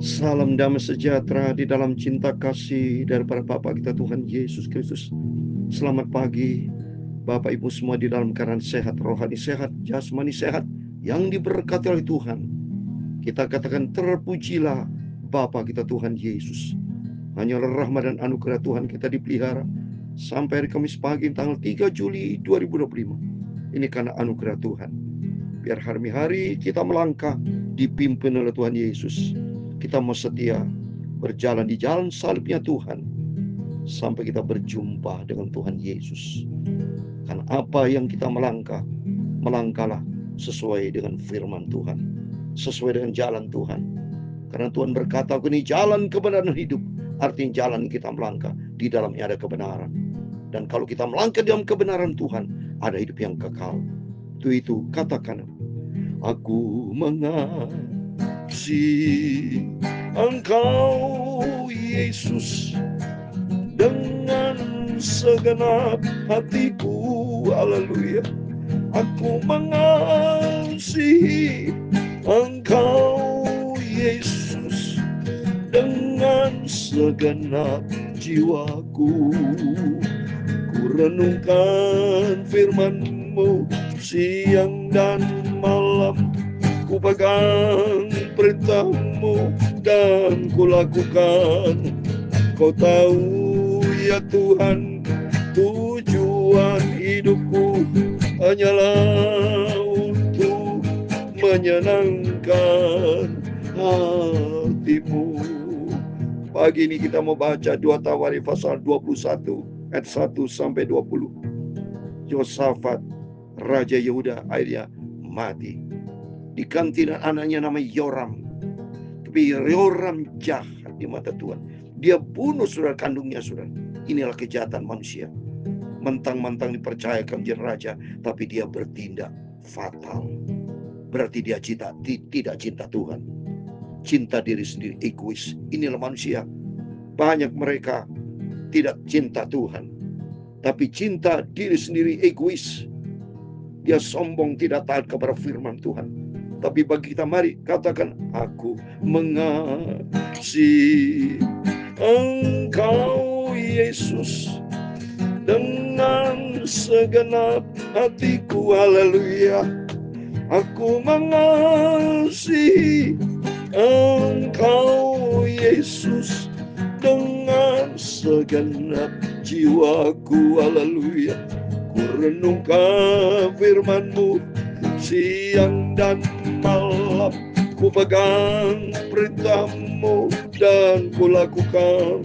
Salam damai sejahtera di dalam cinta kasih daripada Bapa kita Tuhan Yesus Kristus. Selamat pagi Bapak Ibu semua di dalam keadaan sehat, rohani sehat, jasmani sehat, yang diberkati oleh Tuhan. Kita katakan terpujilah Bapa kita Tuhan Yesus. Hanya rahmat dan anugerah Tuhan kita dipelihara sampai hari Kamis pagi tanggal 3 Juli 2025. Ini karena anugerah Tuhan. Biar hari-hari kita melangkah dipimpin oleh Tuhan Yesus. Kita mau setia berjalan di jalan salibnya Tuhan sampai kita berjumpa dengan Tuhan Yesus. Karena apa yang kita melangkahlah sesuai dengan firman Tuhan, sesuai dengan jalan Tuhan. Karena Tuhan berkata, "Aku ini jalan kebenaran hidup." Artinya jalan kita melangkah di dalamnya ada kebenaran. Dan kalau kita melangkah dalam kebenaran Tuhan, ada hidup yang kekal. Itu katakan, "Aku mengasihi Engkau Yesus dengan segenap hatiku." Haleluya. Aku mengasihi Engkau Yesus dengan segenap jiwaku. Ku renungkan firman-Mu siang dan malam, ku pegang perintah-Mu dan ku lakukan. Kau tahu ya Tuhan, tujuan hidupku hanyalah untuk menyenangkan hati-Mu. Pagi ini kita mau baca 2 Tawarikh pasal 21 ayat 1 sampai 20. Yosafat Raja Yehuda akhirnya mati. Diganti anaknya nama Yoram. Tapi Yoram jahat di mata Tuhan. Dia bunuh saudara kandungnya, saudara. Inilah kejahatan manusia. Mentang-mentang dipercayakan menjadi raja, tapi dia bertindak fatal. Berarti dia tidak cinta Tuhan. Cinta diri sendiri, egois. Inilah manusia. Banyak mereka tidak cinta Tuhan, tapi cinta diri sendiri, egois. Dia sombong, tidak taat kepada firman Tuhan. Tapi bagi kita, mari katakan, "Aku mengasihi Engkau Yesus dengan segenap hatiku." Haleluya. Aku mengasihi Engkau Yesus dengan segenap jiwaku. Haleluya. Ku renungkan firman-Mu siang dan malam, ku pegang perintah-Mu dan ku lakukan.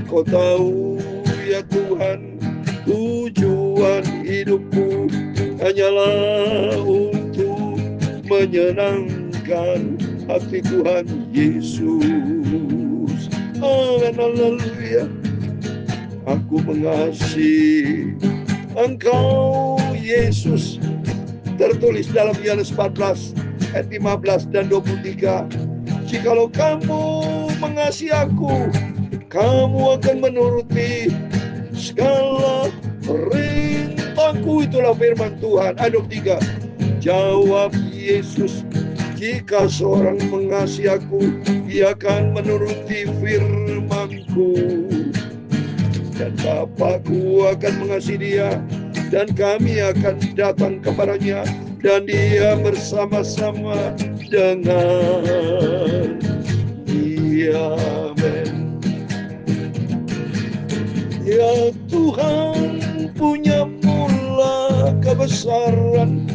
Kau tahu ya Tuhan, tujuan hidupku hanyalah untuk menyenangkan hati Tuhan Yesus. Amin, haleluya. Aku mengasihi Engkau Yesus. Tertulis dalam Yohanes 14 ayat 15 dan 23. Jikalau kamu mengasihi aku, kamu akan menuruti segala perintahku. Itulah firman Tuhan. Ayat 23. Jawab Yesus, jika seorang mengasihi aku, ia akan menuruti firman-Ku. Dan Bapakku akan mengasihi dia, dan kami akan datang kepadanya, dan dia bersama-sama dengan dia. Amin. Ya Tuhan, punya mula kebesaran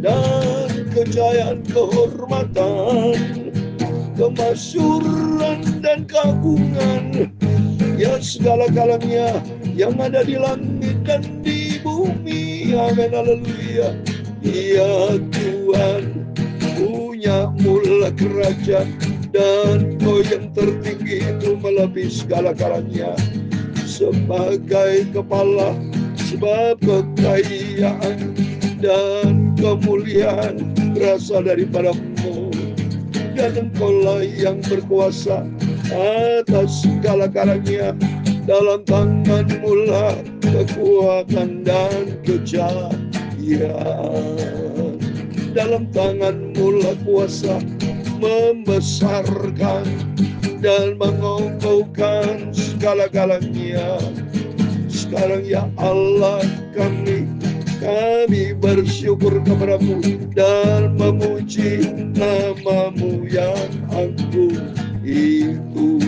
dan kejayaan, kehormatan, kemasyuran dan keagungan. Ya segala-galanya yang ada di langit dan di bumi. Amin, haleluya. Ya Tuhan, punya mula kerajaan, dan Kau yang tertinggi itu melebihi segala-galanya. Sebagai kepala, sebab kekayaan dan kemuliaan berasal daripada-Mu, dan Engkau-lah yang berkuasa atas segala-galanya. Dalam tangan-Mu lah kekuatan dan kejayaan. Dalam tangan-Mu lah kuasa membesarkan dan mengokohkan segala-galanya. Sekarang ya Allah kami bersyukur kepada-Mu dan memuji nama-Mu yang agung itu.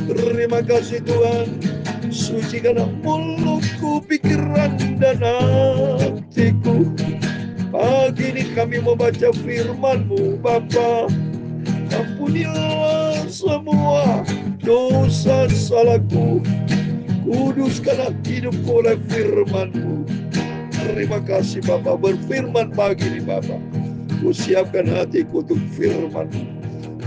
Terima kasih Tuhan, sucikanlah mulutku, pikiran dan hatiku. Pagi ini kami membaca firman-Mu Bapa. Ampunilah semua dosa salahku. Kuduskanlah hidupku oleh firman-Mu. Terima kasih Bapa, berfirman pagi ini Bapa. Ku siapkan hatiku untuk firman-Mu.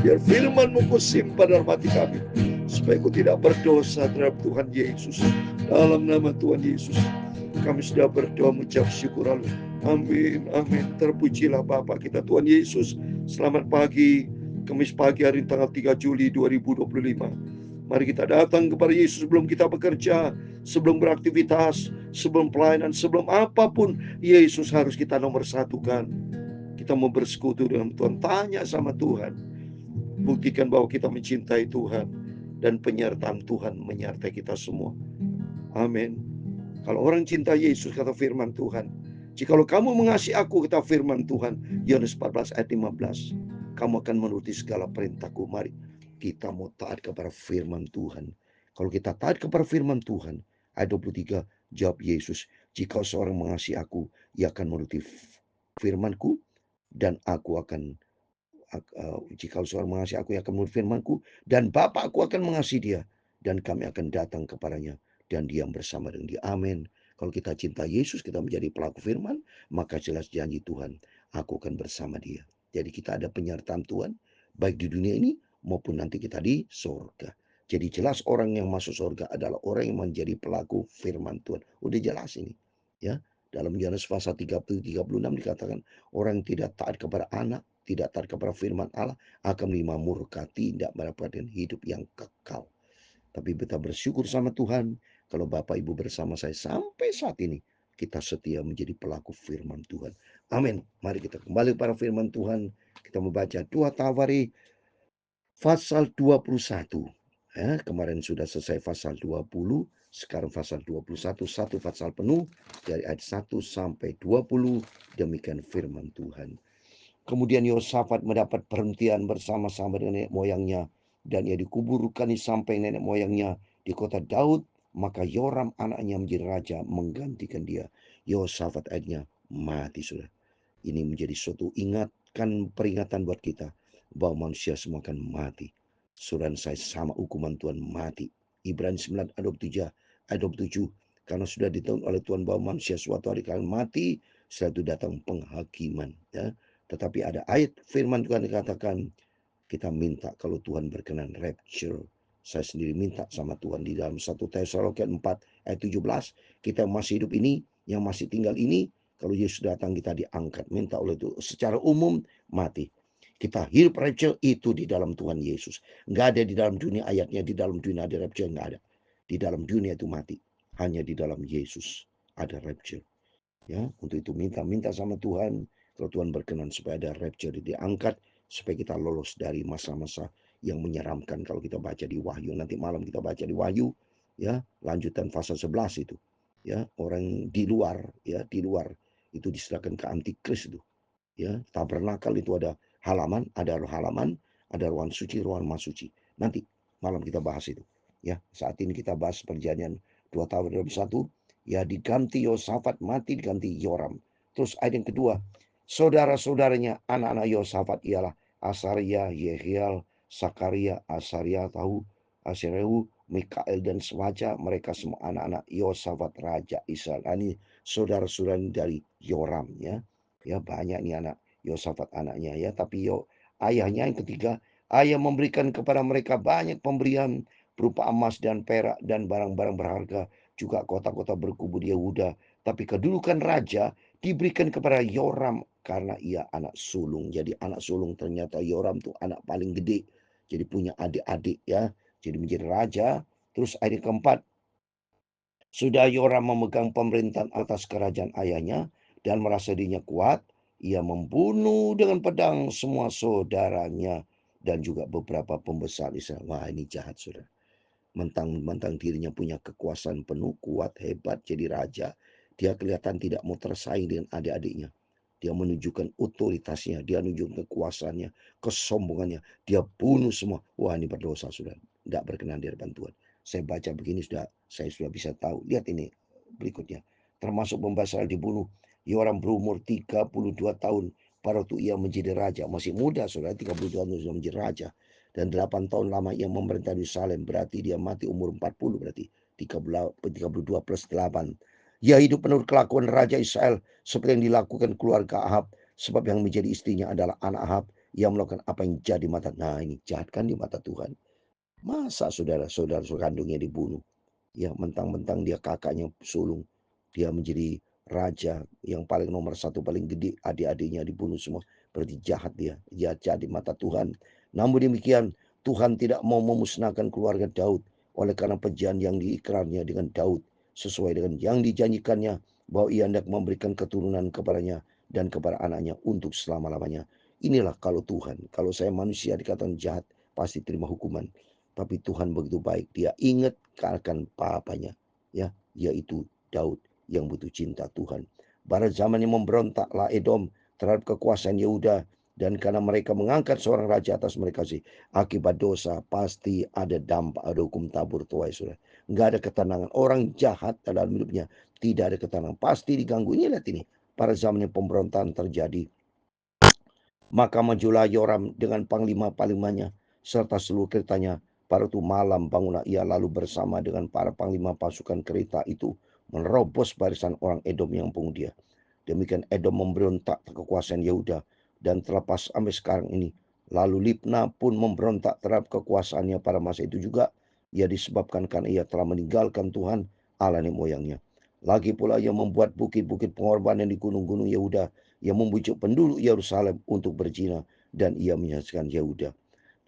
Biar firman-Mu ku simpan dalam hati kami, supaya ku tidak berdosa terhadap Tuhan Yesus. Dalam nama Tuhan Yesus kami sudah berdoa mengucap syukur. Amin, amin. Terpujilah Bapa kita Tuhan Yesus. Selamat pagi, Kamis pagi hari tanggal 3 Juli 2025. Mari kita datang kepada Yesus sebelum kita bekerja, sebelum beraktivitas, sebelum pelayanan, sebelum apapun. Yesus harus kita nomor satukan. Kita mau bersekutu dengan Tuhan. Tanya sama Tuhan. Buktikan bahwa kita mencintai Tuhan. Dan penyertaan Tuhan menyertai kita semua. Amin. Kalau orang cinta Yesus, kata firman Tuhan, jikalau kamu mengasihi aku, kata firman Tuhan, Yohanes 14 ayat 15, kamu akan menuruti segala perintahku. Mari kita mau taat kepada firman Tuhan. Kalau kita taat kepada firman Tuhan, ayat 23, jawab Yesus, jika seorang mengasihi aku, ia akan menuruti firmanku, dan aku akan jika seorang mengasihi aku, ia akan menuruti firmanku, dan Bapakku akan mengasihi dia, dan kami akan datang kepadanya dan diam bersama dengan dia. Amin. Kalau kita cinta Yesus, kita menjadi pelaku firman, maka jelas janji Tuhan, aku akan bersama dia. Jadi kita ada penyertaan Tuhan, baik di dunia ini maupun nanti kita di surga. Jadi jelas orang yang masuk surga adalah orang yang menjadi pelaku firman Tuhan. Udah jelas ini. Ya, dalam Yohanes pasal 30-36 dikatakan, orang yang tidak taat kepada anak, tidak taat kepada firman Allah, akan menerima murka, tidak mendapatkan hidup yang kekal. Tapi kita bersyukur sama Tuhan, kalau Bapak Ibu bersama saya sampai saat ini, kita setia menjadi pelaku firman Tuhan. Amin. Mari kita kembali pada firman Tuhan. Kita membaca 2 Tawari pasal 21. Kemarin sudah selesai pasal 20, sekarang pasal 21, satu pasal penuh dari ayat 1 sampai 20. Demikian firman Tuhan. Kemudian Yosafat mendapat perhentian bersama-sama dengan nenek moyangnya, dan ia dikuburkan sampai nenek moyangnya di kota Daud. Maka Yoram anaknya menjadi raja menggantikan dia. Yosafat ayatnya mati sudah. Ini menjadi suatu peringatan buat kita bahwa manusia semua akan mati. Suran saya sama hukuman Tuhan, mati. Ibrani 9 ayat 27, ayat 27. Karena sudah ditahu oleh Tuhan bahwa manusia suatu hari akan mati, setelah itu datang penghakiman. Ya. Tetapi ada ayat firman Tuhan dikatakan, kita minta kalau Tuhan berkenan rapture. Saya sendiri minta sama Tuhan di dalam 1 Tesalonika 4 ayat 17. Kita masih hidup ini, yang masih tinggal ini, kalau Yesus datang kita diangkat. Minta oleh itu secara umum mati. Kita hidup rapture itu di dalam Tuhan Yesus. Enggak ada di dalam dunia ayatnya, di dalam dunia ada rapture, enggak ada. Di dalam dunia itu mati. Hanya di dalam Yesus ada rapture. Ya, untuk itu minta sama Tuhan, kalau Tuhan berkenan supaya ada rapture diangkat, supaya kita lolos dari masa-masa yang menyeramkan. Kalau kita baca di Wahyu, nanti malam kita baca di Wahyu, ya, lanjutan pasal 11 itu. Ya, orang di luar itu diserahkan ke antikris itu. Ya, tabernakel itu ada halaman, ada ruang suci, ruang maha suci. Nanti malam kita bahas itu. Ya, saat ini kita bahas perjanjian 2 tahun 21. Ya, diganti Yosafat, mati diganti Yoram. Terus ayat yang kedua, saudara-saudaranya anak-anak Yosafat ialah Asaria, Yehiel, Sakaria, Asaria, Asireu, Mikael dan Semaja. Mereka semua anak-anak Yosafat Raja Israel. Ini saudara-saudara dari Yoram, ya. Ya, banyak nih anak Yosafat anaknya, ya. Tapi ayahnya yang ketiga, ayah memberikan kepada mereka banyak pemberian berupa emas dan perak dan barang-barang berharga, juga kota-kota berkubu di Yehuda. Tapi kedudukan raja diberikan kepada Yoram karena ia anak sulung. Jadi anak sulung, ternyata Yoram tuh anak paling gede. Jadi punya adik-adik, ya. Jadi menjadi raja. Terus ayat keempat, sudah Yoram memegang pemerintahan atas kerajaan ayahnya dan merasa dirinya kuat, Ia membunuh dengan pedang semua saudaranya dan juga beberapa pembesar Israel. Wah, ini jahat, saudara. Mentang-mentang dirinya punya kekuasaan penuh, kuat, hebat, jadi raja. Dia kelihatan tidak mau tersaing dengan adik-adiknya. Dia menunjukkan otoritasnya, dia menunjukkan kekuasaannya, kesombongannya. Dia bunuh semua. Wah, ini berdosa, sudah. Tidak berkenan di hadapan Tuhan. Saya baca begini, saya sudah bisa tahu. Lihat ini berikutnya. Termasuk pembahas dibunuh. Yoram berumur 32 tahun pada waktu ia menjadi raja. Masih muda, saudara. 32 tahun sudah menjadi raja. Dan 8 tahun lama ia memerintah di Salem. Berarti dia mati umur 40 berarti. 32 plus 8. Ia hidup menurut kelakuan Raja Israel seperti yang dilakukan keluarga Ahab. Sebab yang menjadi istrinya adalah anak Ahab yang melakukan apa yang jadi mata. Nah, ini jahat kan di mata Tuhan. Masa saudara-saudara kandungnya dibunuh? Ya, mentang-mentang dia kakaknya sulung. Dia menjadi raja yang paling nomor satu, paling gede. Adik-adiknya dibunuh semua. Berarti jahat dia. Jahat di mata Tuhan. Namun demikian, Tuhan tidak mau memusnahkan keluarga Daud. Oleh karena perjanjian yang diikrarnya dengan Daud. Sesuai dengan yang dijanjikannya. Bahwa ia hendak memberikan keturunan kepadanya. Dan kepada anaknya untuk selama-lamanya. Inilah kalau Tuhan. Kalau saya manusia dikatakan jahat, pasti terima hukuman. Tapi Tuhan begitu baik. Dia ingat akan papanya, ya, yaitu Daud yang butuh cinta Tuhan. Pada zaman yang memberontaklah Edom terhadap kekuasaan Yehuda, dan karena mereka mengangkat seorang raja atas mereka sih, akibat dosa pasti ada dampak, ada hukum tabur tuai, sudah. Nggak ada ketenangan. Orang jahat dalam hidupnya tidak ada ketenangan. Pasti diganggu. Ini lihat ini. Pada zaman yang pemberontakan terjadi, maka majulah Yoram dengan panglima-panglimanya serta seluruh keretanya. Pada itu malam bangunlah ia lalu bersama dengan para panglima pasukan kereta itu menerobos barisan orang Edom yang membunuh dia. Demikian Edom memberontak kekuasaan Yehuda dan terlepas sampai sekarang ini. Lalu Libna pun memberontak terhadap kekuasaannya pada masa itu juga. Ia disebabkan karena ia telah meninggalkan Tuhan Allah nenek moyangnya. Lagi pula ia membuat bukit-bukit pengorbanan di gunung-gunung Yehuda. Ia membujuk penduduk Yerusalem untuk berzina dan ia menyaksikan Yehuda.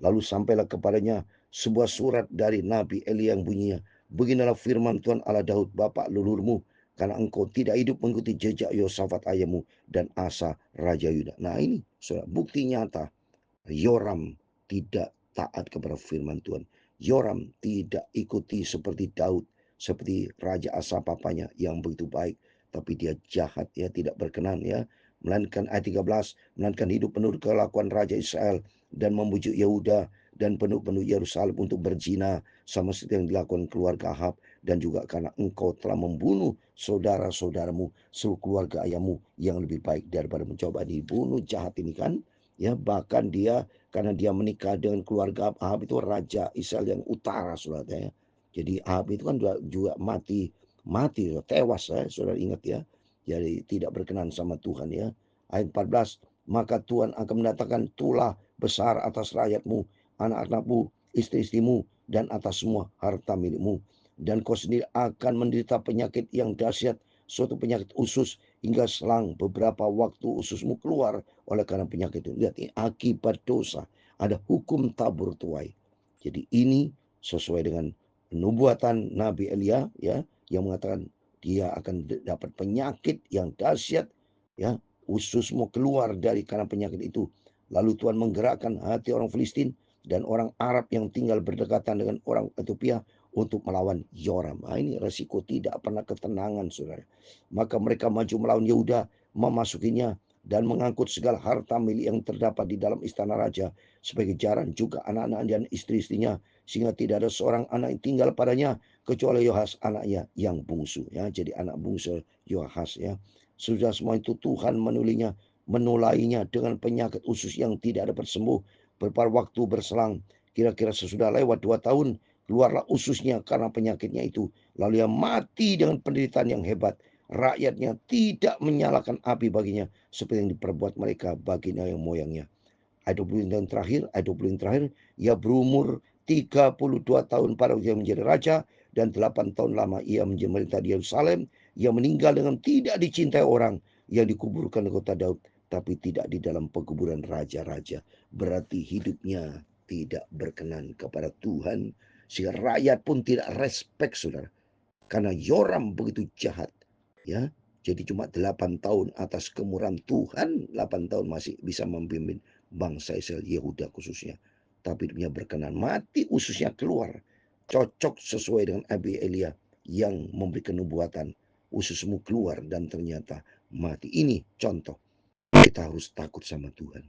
Lalu sampailah kepadanya sebuah surat dari Nabi Elia yang bunyinya, beginilah firman Tuhan Allah Daud, bapak leluhurmu, karena engkau tidak hidup mengikuti jejak Yosafat ayahmu dan Asa Raja Yuda. Nah ini bukti nyata. Yoram tidak taat kepada firman Tuhan. Yoram tidak ikuti seperti Daud, seperti Raja Asa papanya yang begitu baik. Tapi dia jahat, ya, tidak berkenan, ya. Melainkan ayat 13, melainkan hidup menurut kelakuan Raja Israel dan membujuk Yehuda dan penduduk Yerusalem untuk berzina sama seperti yang dilakukan keluarga Ahab, dan juga karena engkau telah membunuh saudara-saudaramu, seluruh keluarga ayahmu yang lebih baik daripada mencoba dibunuh. Jahat ini kan, ya, bahkan dia karena dia menikah dengan keluarga Ahab itu raja Israel yang utara, saudara, ya. Jadi Ahab itu kan juga mati tewas, ya, saudara ingat, ya. Jadi tidak berkenan sama Tuhan, ya. Ayat 14, maka Tuhan akan mendatangkan tulah besar atas rakyatmu, anak-anakmu, istri-istrimu, dan atas semua harta milikmu. Dan kau sendiri akan menderita penyakit yang dahsyat, suatu penyakit usus, hingga selang beberapa waktu ususmu keluar oleh karena penyakit itu. Lihat, ini akibat dosa. Ada hukum tabur tuai. Jadi ini sesuai dengan nubuatan Nabi Elia, ya, yang mengatakan dia akan dapat penyakit yang dahsyat, ya, ususmu keluar dari karena penyakit itu. Lalu Tuhan menggerakkan hati orang Filistin dan orang Arab yang tinggal berdekatan dengan orang Ethiopia untuk melawan Yoram. Nah, ini resiko tidak pernah ketenangan, saudara. Maka mereka maju melawan Yehuda, memasukinya dan mengangkut segala harta milik yang terdapat di dalam istana raja sebagai jaran, juga anak-anak dan istri-istrinya, sehingga tidak ada seorang anak yang tinggal padanya kecuali Yohas anaknya yang bungsu, ya. Jadi anak bungsu Yohas, ya. Sudah semua itu Tuhan menulainya dengan penyakit usus yang tidak dapat sembuh. Beberapa waktu berselang, kira-kira sesudah lewat 2 tahun, keluarlah ususnya karena penyakitnya itu. Lalu ia mati dengan penderitaan yang hebat. Rakyatnya tidak menyalakan api baginya seperti yang diperbuat mereka bagi nenek moyangnya. Ayat 20 tahun terakhir, ia berumur 32 tahun pada usia menjadi raja, dan 8 tahun lama ia memerintah di Yerusalem. Ia meninggal dengan tidak dicintai orang, yang dikuburkan di kota Daud, tapi tidak di dalam pekuburan raja-raja. Berarti hidupnya tidak berkenan kepada Tuhan, sehingga rakyat pun tidak respect, saudara. Karena Yoram begitu jahat, ya. Jadi cuma 8 tahun atas kemurahan Tuhan, 8 tahun masih bisa memimpin bangsa Israel, Yehuda khususnya. Tapi dia berkenan mati ususnya keluar. Cocok sesuai dengan Abi Elia yang memberi kenubuatan. Ususmu keluar dan ternyata mati. Ini contoh. Kita harus takut sama Tuhan.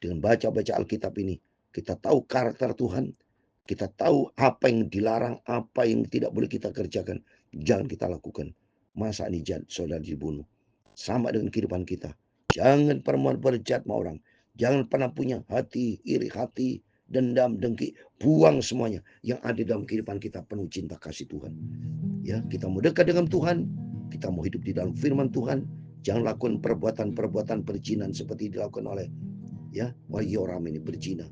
Dengan baca-baca Alkitab ini, kita tahu karakter Tuhan. Kita tahu apa yang dilarang, apa yang tidak boleh kita kerjakan. Jangan kita lakukan. Masa ini saudara dibunuh. Sama dengan kehidupan kita. Jangan pernah berjahat sama orang. Jangan pernah punya hati, iri hati, dendam, dengki. Buang semuanya yang ada dalam kehidupan kita penuh cinta kasih Tuhan. Ya, kita mau dekat dengan Tuhan. Kita mau hidup di dalam firman Tuhan. Jangan lakukan perbuatan-perbuatan perjinan seperti dilakukan oleh Yoram ini berzina.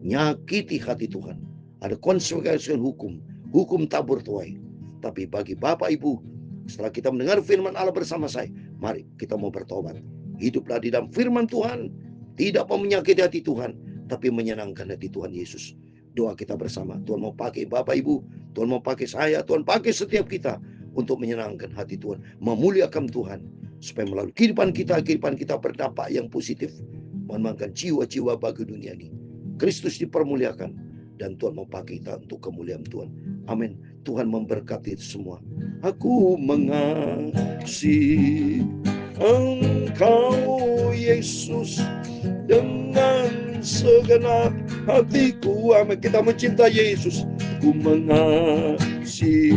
Nyakiti hati Tuhan. Ada konsekuensi hukum. Hukum tabur tuai. Tapi bagi Bapak Ibu, setelah kita mendengar firman Allah bersama saya, mari kita mau bertobat. Hiduplah di dalam firman Tuhan. Tidak mau menyakiti hati Tuhan, tapi menyenangkan hati Tuhan Yesus. Doa kita bersama. Tuhan mau pakai Bapak Ibu. Tuhan mau pakai saya. Tuhan pakai setiap kita untuk menyenangkan hati Tuhan. Memuliakan Tuhan. Supaya melalui kehidupan kita berdampak yang positif. Memenangkan jiwa-jiwa bagi dunia ini. Kristus dipermuliakan. Dan Tuhan mau pakai kita untuk kemuliaan Tuhan. Amin. Tuhan memberkati itu semua. Aku mengasihi Engkau Yesus dengan segenap hatiku. Amin. Kita mencintai Yesus. Aku mengasihi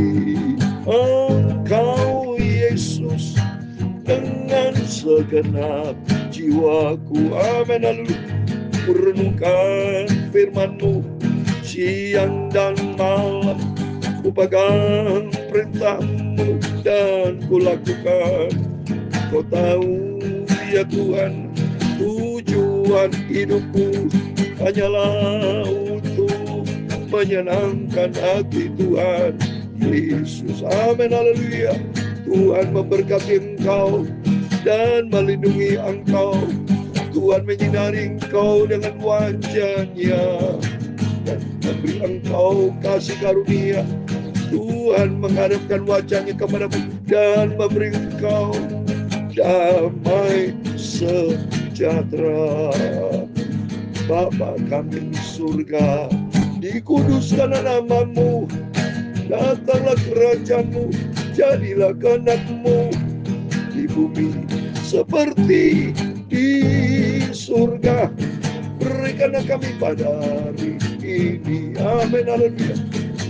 Engkau Yesus dengan segenap jiwaku. Amin. Lalu kurenungkan firman-Mu siang dan malam. Ku pegang perintah-Mu dan ku lakukan. Kau tahu ya Tuhan, tujuan hidupku hanyalah untuk menyenangkan hati Tuhan Yesus. Amin. Haleluya. Tuhan memberkati engkau dan melindungi engkau. Tuhan menyinari engkau dengan wajah-Nya dan memberi engkau kasih karunia. Tuhan menghadapkan wajah-Nya kepadamu dan memberi engkau damai sejahtera. Bapa kami di surga, dikuduskan nama-Mu, datanglah kerajaan-Mu, jadilah kehendak-Mu di bumi seperti di surga. Berikanlah kami pada hari ini. Amin. Haleluya.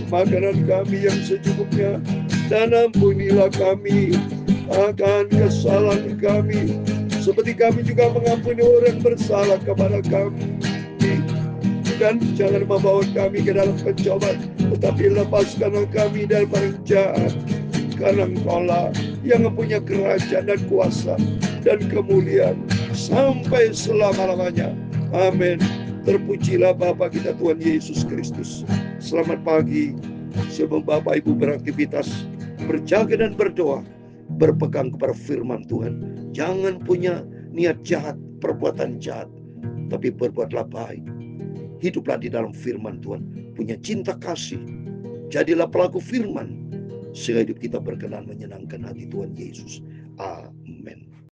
Makanan kami yang secukupnya, dan ampunilah kami akan kesalahan kami, seperti kami juga mengampuni orang bersalah kepada kami. Dan jangan membawa kami ke dalam pencobaan, tetapi lepaskanlah kami dari barang jahat. Karena Engkau-lah yang mempunyai kerajaan dan kuasa dan kemuliaan sampai selama-lamanya. Amin. Terpujilah Bapa kita Tuhan Yesus Kristus. Selamat pagi. Sebelum Bapak Ibu beraktivitas, berjaga dan berdoa, berpegang kepada firman Tuhan. Jangan punya niat jahat, perbuatan jahat, tapi berbuatlah baik. Hiduplah di dalam firman Tuhan. Punya cinta kasih. Jadilah pelaku firman, sehingga hidup kita berkenan menyenangkan hati Tuhan Yesus. Amin.